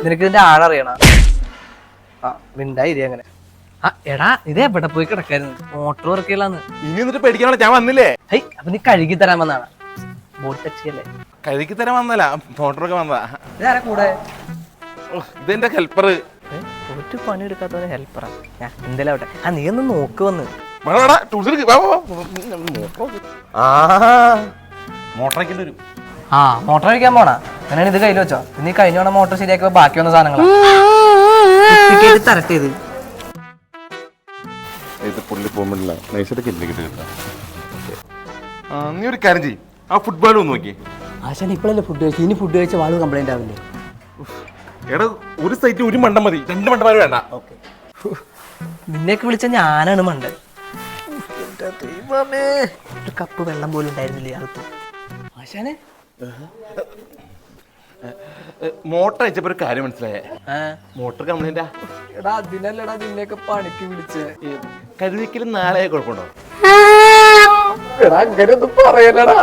നിനക്ക് ഇതിന്റെ ആളറിയണ മിണ്ടായിരി അങ്ങനെ. ആ എടാ ഇതേ എവിടെ പോയി കിടക്കായിരുന്നു, മോട്ടോർ വർക്കുകളാന്ന്. ഇനി എന്നിട്ട് പേടിക്കാനുള്ള ഞാൻ വന്നില്ലേ. ഹൈ അപ്പൊ നീ കഴുകി തരാൻ വന്നാണ്. ബോട്ട് ടച്ചിയല്ലേ? കഴുകി തരാൻ വന്നല്ല, മോട്ടറൊക്കെ വന്നതാ. ഇതാരാ കൂടെ? ഇതെന്റെ ഹെൽപ്പർ. ഒരു പണി എടുക്കാത്തവരെ ഹെൽപ്പറാ. എന്തായാലും ആവട്ടെ. ആ നീ ഒന്ന് നോക്ക് വന്ന്. മോട്ടറൊക്കെ വരും. ആ മോട്ടർ കഴിക്കാൻ പോണാ. അങ്ങനെയാണ് ഇത് കയ്യിൽ വെച്ചോ. നീ കഴിഞ്ഞോണം മോട്ടർ ശരിയാക്കി ബാക്കി വന്ന സാധനങ്ങളാ തരട്ടെ. ഇത് പുള്ളി പോകുമ്പോഴില്ല നൈസായിട്ട് നീ ഒരു കാര്യം ചെയ്യും, ആ ഫുട്ബോൾ ഒന്ന് നോക്കി. ആശാൻ ഇപ്പോഴല്ലേ ഫുഡ് കഴിച്ചു, ഇനി ഫുഡ് കഴിച്ച വാള് കംപ്ലൈന്റ് ആവില്ലേ? എടാ ഒരു സൈറ്റ് ഒരു മണ്ടം മതി, 2 മണ്ടന്മാര് വേണ്ട. നിന്നെയൊക്കെ വിളിച്ച ഞാനാണ് മണ്ടൻ. ഒരു കപ്പ് വെള്ളം പോലും ഉണ്ടായിരുന്നില്ലേ അകത്ത്? ആശാനെ മോട്ടർ അയച്ചപ്പോ ഒരു കാര്യം മനസ്സിലായേ, മോട്ടർ കംപ്ലൈന്റാ. എടാ അതിനല്ലടാ നിന്നെയൊക്കെ പണിക്ക് വിളിച്ച്. കരുതിക്കലും നാളെ കുഴപ്പമുണ്ടോ? എടാ അങ്ങനെ ഒന്നും പറയലടാ.